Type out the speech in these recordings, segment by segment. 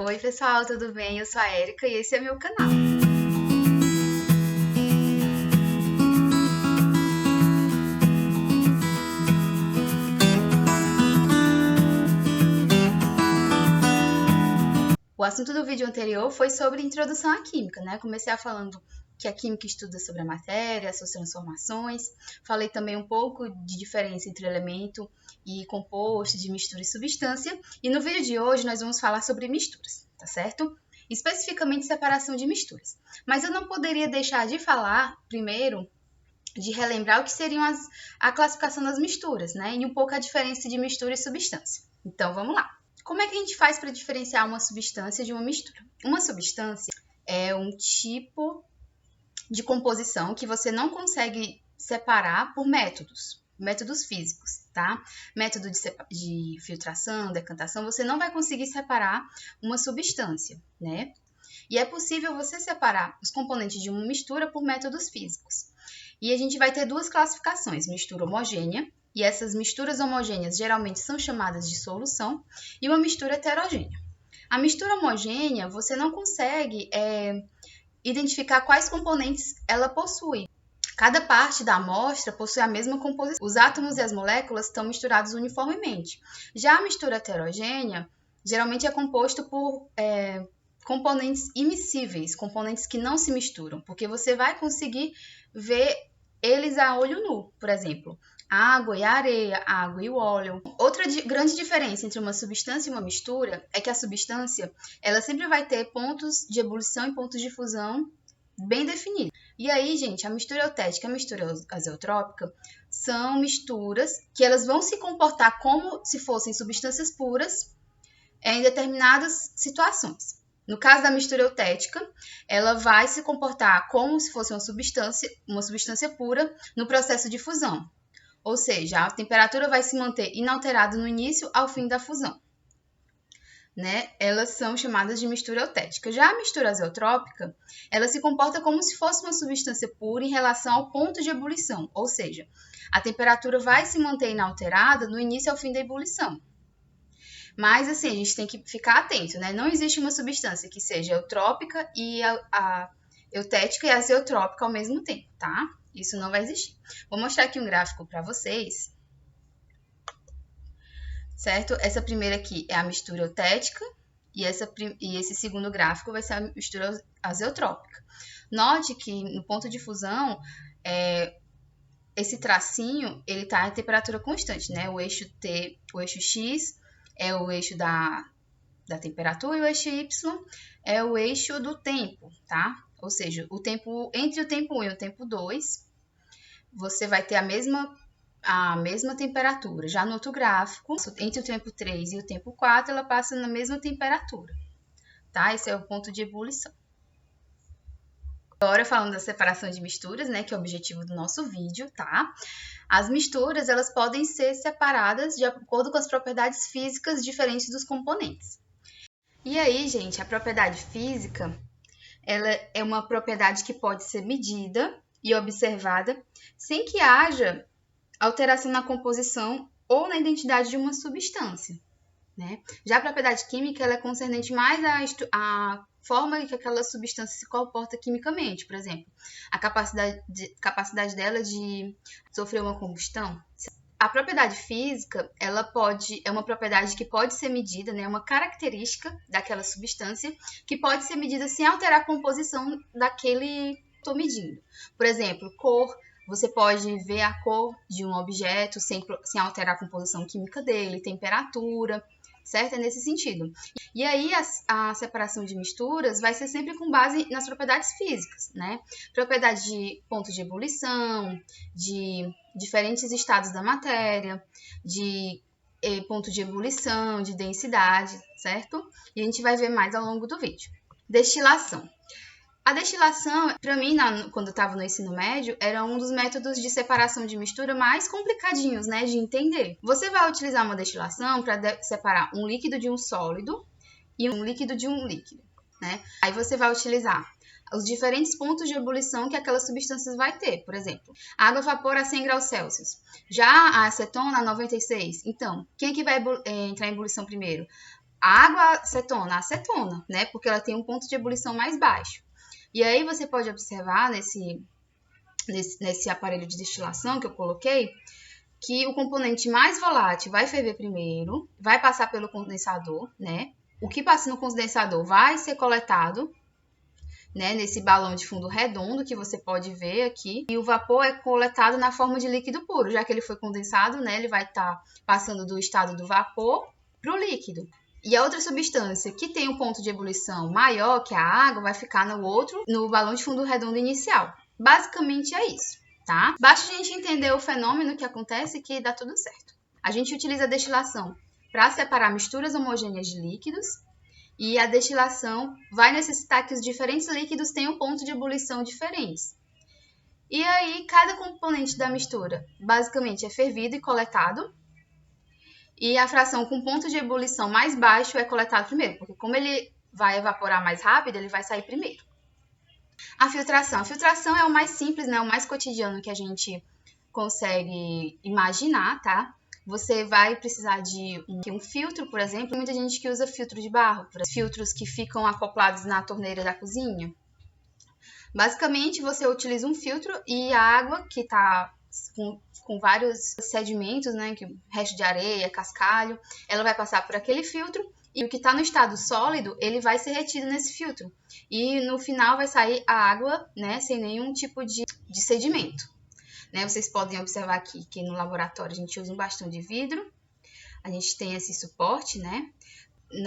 Oi, pessoal, tudo bem? Eu sou a Erika e esse é meu canal. O assunto do vídeo anterior foi sobre introdução à química, né? Comecei falando que a química estuda sobre a matéria, suas transformações. Falei também um pouco de diferença entre elemento e composto, de mistura e substância. E no vídeo de hoje nós vamos falar sobre misturas, tá certo? Especificamente separação de misturas. Mas eu não poderia deixar de falar, primeiro, de relembrar o que seriam a classificação das misturas, né? E um pouco a diferença de mistura e substância. Então, vamos lá. Como é que a gente faz para diferenciar uma substância de uma mistura? Uma substância é um tipo de composição que você não consegue separar por métodos físicos, tá? Método de filtração, decantação, você não vai conseguir separar uma substância, né? E é possível você separar os componentes de uma mistura por métodos físicos. E a gente vai ter duas classificações, mistura homogênea, e essas misturas homogêneas geralmente são chamadas de solução, e uma mistura heterogênea. A mistura homogênea, você não consegue identificar quais componentes ela possui. Cada parte da amostra possui a mesma composição. Os átomos e as moléculas estão misturados uniformemente. Já a mistura heterogênea, geralmente é composto por componentes immiscíveis, componentes que não se misturam, porque você vai conseguir ver eles a olho nu, por exemplo, a água e a areia, a água e o óleo. Outra grande diferença entre uma substância e uma mistura é que a substância, ela sempre vai ter pontos de ebulição e pontos de fusão bem definidos. E aí, gente, a mistura eutética e a mistura azeotrópica são misturas que elas vão se comportar como se fossem substâncias puras em determinadas situações. No caso da mistura eutética, ela vai se comportar como se fosse uma substância pura no processo de fusão. Ou seja, a temperatura vai se manter inalterada no início ao fim da fusão. Né? Elas são chamadas de mistura eutética. Já a mistura azeotrópica, ela se comporta como se fosse uma substância pura em relação ao ponto de ebulição. Ou seja, a temperatura vai se manter inalterada no início ao fim da ebulição. Mas, assim, a gente tem que ficar atento, né? Não existe uma substância que seja eutrópica e a eutética e azeotrópica ao mesmo tempo, tá? Isso não vai existir. Vou mostrar aqui um gráfico para vocês, certo? Essa primeira aqui é a mistura eutética e esse segundo gráfico vai ser a mistura azeotrópica. Note que no ponto de fusão, esse tracinho, ele tá em temperatura constante, né? O eixo T, o eixo X é o eixo da temperatura e o eixo Y é o eixo do tempo, tá? Ou seja, entre o tempo 1 e o tempo 2, você vai ter a mesma temperatura. Já no outro gráfico, entre o tempo 3 e o tempo 4, ela passa na mesma temperatura, tá? Esse é o ponto de ebulição. Agora, falando da separação de misturas, né, que é o objetivo do nosso vídeo, tá? As misturas, elas podem ser separadas de acordo com as propriedades físicas diferentes dos componentes. E aí, gente, a propriedade física, ela é uma propriedade que pode ser medida e observada sem que haja alteração na composição ou na identidade de uma substância, né? Já a propriedade química, ela é concernente mais à forma que aquela substância se comporta quimicamente, por exemplo, a capacidade dela de sofrer uma combustão. A propriedade física, é uma propriedade que pode ser medida, né, uma característica daquela substância que pode ser medida sem alterar a composição daquele que estou medindo. Por exemplo, cor, você pode ver a cor de um objeto sem alterar a composição química dele, temperatura, certo? É nesse sentido. E aí, a separação de misturas vai ser sempre com base nas propriedades físicas, né? Propriedade de ponto de ebulição, de diferentes estados da matéria, de ponto de ebulição, de densidade, certo? E a gente vai ver mais ao longo do vídeo. Destilação. A destilação, para mim, quando eu estava no ensino médio, era um dos métodos de separação de mistura mais complicadinhos, né, de entender. Você vai utilizar uma destilação para separar um líquido de um sólido e um líquido de um líquido, né? Aí você vai utilizar os diferentes pontos de ebulição que aquelas substâncias vai ter. Por exemplo, água vapor a 100 graus Celsius. Já a acetona a 96. Então, quem é que vai entrar em ebulição primeiro? A água acetona, acetona, né? Porque ela tem um ponto de ebulição mais baixo. E aí você pode observar nesse aparelho de destilação que eu coloquei, que o componente mais volátil vai ferver primeiro, vai passar pelo condensador, né? O que passa no condensador vai ser coletado, né, nesse balão de fundo redondo que você pode ver aqui. E o vapor é coletado na forma de líquido puro, já que ele foi condensado, né? Ele vai estar passando do estado do vapor para o líquido. E a outra substância que tem um ponto de ebulição maior, que é a água, vai ficar no balão de fundo redondo inicial. Basicamente é isso, tá? Basta a gente entender o fenômeno que acontece que dá tudo certo. A gente utiliza a destilação para separar misturas homogêneas de líquidos, e a destilação vai necessitar que os diferentes líquidos tenham ponto de ebulição diferentes. E aí, cada componente da mistura basicamente é fervido e coletado, e a fração com ponto de ebulição mais baixo é coletado primeiro, porque como ele vai evaporar mais rápido, ele vai sair primeiro. A filtração. A filtração é o mais simples, né? O mais cotidiano que a gente consegue imaginar, tá? Você vai precisar de um filtro, por exemplo. Tem muita gente que usa filtro de barro, filtros que ficam acoplados na torneira da cozinha. Basicamente, você utiliza um filtro e a água que está com vários sedimentos, né, resto de areia, cascalho, ela vai passar por aquele filtro e o que está no estado sólido, ele vai ser retido nesse filtro. E no final vai sair a água, né, sem nenhum tipo de sedimento. Né, vocês podem observar aqui que no laboratório a gente usa um bastão de vidro, a gente tem esse suporte, né?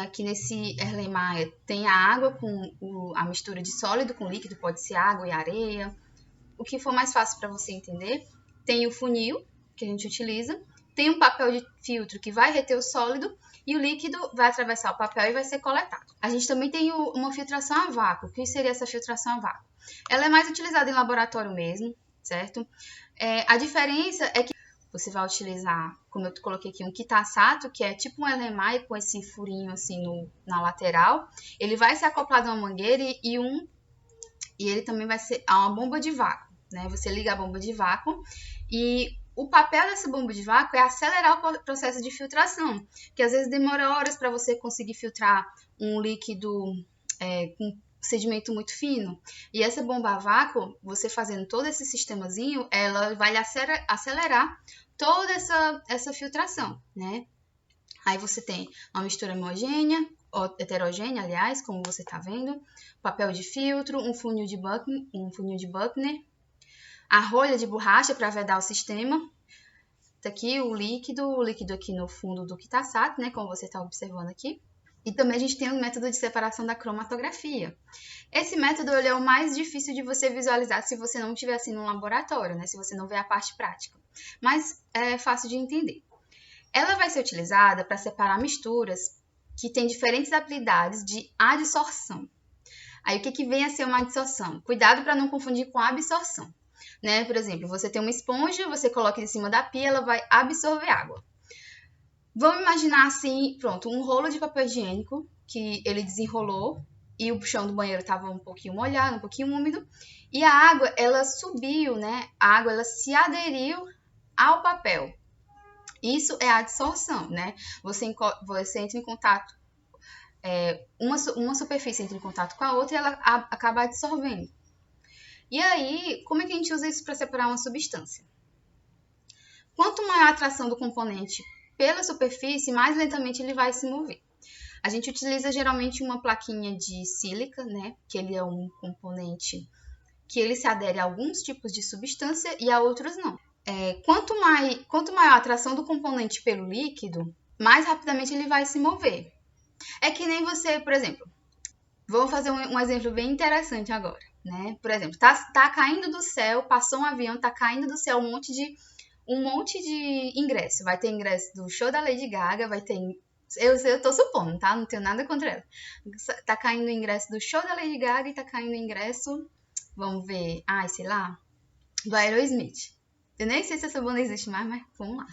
Aqui nesse Erlenmeyer tem a água com a mistura de sólido com líquido, pode ser água e areia, o que for mais fácil para você entender. Tem o funil que a gente utiliza, tem um papel de filtro que vai reter o sólido e o líquido vai atravessar o papel e vai ser coletado. A gente também tem uma filtração a vácuo. O que seria essa filtração a vácuo? Ela é mais utilizada em laboratório mesmo, certo? A diferença é que você vai utilizar, como eu coloquei aqui, um Kitasato, que é tipo um Erlenmeyer com esse furinho assim na lateral. Ele vai ser acoplado a uma mangueira e ele também vai ser a uma bomba de vácuo, né? Você liga a bomba de vácuo e o papel dessa bomba de vácuo é acelerar o processo de filtração, que às vezes demora horas para você conseguir filtrar um líquido com sedimento muito fino. E essa bomba a vácuo, você fazendo todo esse sistemazinho, ela vai acelerar toda essa filtração, né? Aí você tem uma mistura homogênea, ou heterogênea, aliás, como você está vendo, papel de filtro, um funil de Buchner, a rolha de borracha para vedar o sistema. Tá aqui o líquido aqui no fundo do Kitasato, né, como você está observando aqui. E também a gente tem o método de separação da cromatografia. Esse método ele é o mais difícil de você visualizar se você não estiver assim no laboratório, né? Se você não vê a parte prática. Mas é fácil de entender. Ela vai ser utilizada para separar misturas que têm diferentes habilidades de adsorção. Aí o que vem a ser uma adsorção? Cuidado para não confundir com absorção. Né? Por exemplo, você tem uma esponja, você coloca em cima da pia, ela vai absorver água. Vamos imaginar assim, pronto, um rolo de papel higiênico que ele desenrolou e o chão do banheiro estava um pouquinho molhado, um pouquinho úmido, e a água, ela subiu, né? A água, ela se aderiu ao papel. Isso é a adsorção, né? Você entra em contato, uma superfície entra em contato com a outra e ela acaba absorvendo. E aí, como é que a gente usa isso para separar uma substância? Quanto maior a atração do componente pela superfície, mais lentamente ele vai se mover. A gente utiliza geralmente uma plaquinha de sílica, né? Que ele é um componente que ele se adere a alguns tipos de substância e a outros não. Quanto maior a atração do componente pelo líquido, mais rapidamente ele vai se mover. É que nem você, por exemplo, vamos fazer um exemplo bem interessante agora, né? Por exemplo, tá caindo do céu, passou um avião, tá caindo do céu um monte de ingresso. Vai ter ingresso do show da Lady Gaga, vai ter... Eu tô supondo, tá? Não tenho nada contra ela. Tá caindo o ingresso do show da Lady Gaga e tá caindo o ingresso... Vamos ver... sei lá... Do Aerosmith. Eu nem sei se essa banda existe mais, mas vamos lá.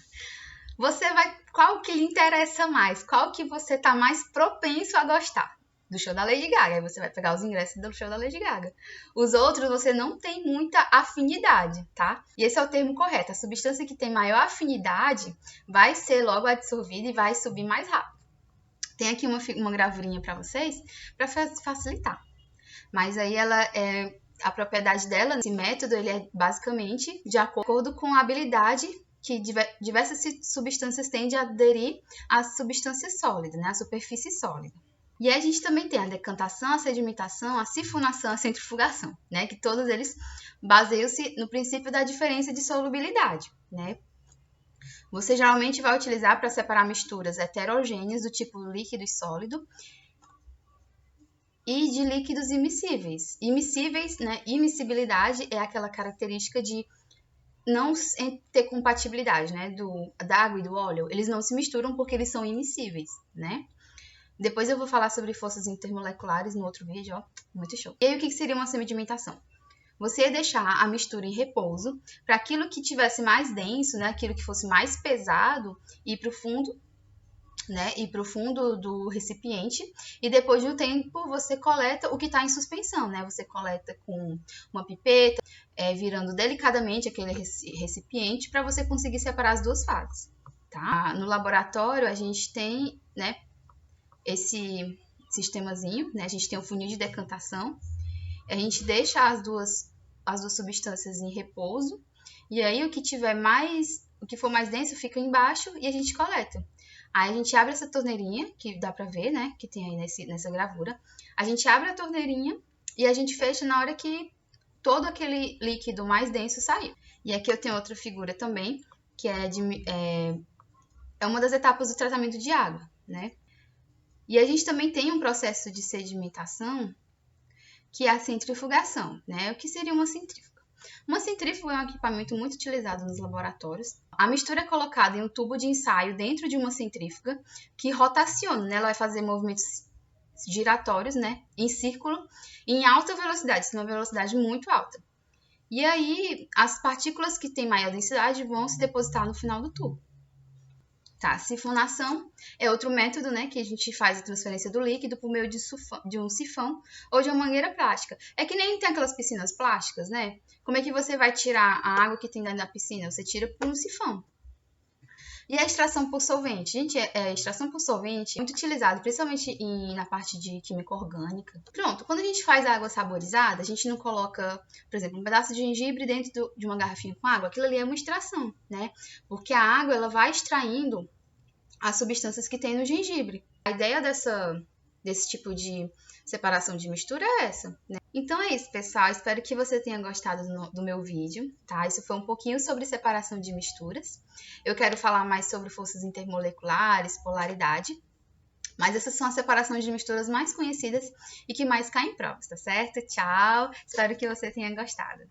Você vai... Qual que lhe interessa mais? Qual que você tá mais propenso a gostar? Do show da Lady Gaga. Aí você vai pegar os ingressos do show da Lady Gaga. Os outros você não tem muita afinidade, tá? E esse é o termo correto. A substância que tem maior afinidade vai ser logo absorvida e vai subir mais rápido. Tem aqui uma gravurinha para vocês, para facilitar. Mas aí a propriedade dela, esse método, ele é basicamente de acordo com a habilidade que diversas substâncias têm de aderir à substância sólida, né, à superfície sólida. E aí a gente também tem a decantação, a sedimentação, a sifonação, a centrifugação, né, que todos eles baseiam-se no princípio da diferença de solubilidade, né. Você geralmente vai utilizar para separar misturas heterogêneas do tipo líquido e sólido e de líquidos immiscíveis. Immiscíveis, né? Immiscibilidade é aquela característica de não ter compatibilidade, né? Da água e do óleo. Eles não se misturam porque eles são immiscíveis, né? Depois eu vou falar sobre forças intermoleculares no outro vídeo, ó. Muito show. E aí, o que seria uma sedimentação? Você ia deixar a mistura em repouso para aquilo que tivesse mais denso, né, aquilo que fosse mais pesado, ir para o fundo, né, ir para o fundo do recipiente, e depois de um tempo você coleta o que está em suspensão, né? Você coleta com uma pipeta, virando delicadamente aquele recipiente para você conseguir separar as duas fases, tá? No laboratório a gente tem, né, esse sistemazinho, né? A gente tem um funil de decantação. A gente deixa as duas substâncias em repouso, e aí o que for mais denso fica embaixo e a gente coleta. Aí a gente abre essa torneirinha, que dá pra ver, né, que tem aí nessa gravura. A gente abre a torneirinha e a gente fecha na hora que todo aquele líquido mais denso saiu. E aqui eu tenho outra figura também, que é uma das etapas do tratamento de água, né. E a gente também tem um processo de sedimentação, que é a centrifugação, né? O que seria uma centrífuga? Uma centrífuga é um equipamento muito utilizado nos laboratórios. A mistura é colocada em um tubo de ensaio dentro de uma centrífuga que rotaciona, né? Ela vai fazer movimentos giratórios, né? Em círculo, em alta velocidade, uma velocidade muito alta. E aí, as partículas que têm maior densidade vão se depositar no final do tubo. Tá, sifonação é outro método, né, que a gente faz a transferência do líquido por meio de um sifão ou de uma mangueira plástica. É que nem tem aquelas piscinas plásticas, né? Como é que você vai tirar a água que tem dentro da piscina? Você tira por um sifão. E a extração por solvente? Gente, a extração por solvente é muito utilizado, principalmente na parte de química orgânica. Pronto, quando a gente faz a água saborizada, a gente não coloca, por exemplo, um pedaço de gengibre dentro de uma garrafinha com água. Aquilo ali é uma extração, né? Porque a água, ela vai extraindo as substâncias que tem no gengibre. A ideia desse tipo de separação de mistura é essa, né? Então é isso, pessoal. Espero que você tenha gostado do meu vídeo, tá? Isso foi um pouquinho sobre separação de misturas. Eu quero falar mais sobre forças intermoleculares, polaridade, mas essas são as separações de misturas mais conhecidas e que mais caem em provas, tá certo? Tchau! Espero que você tenha gostado.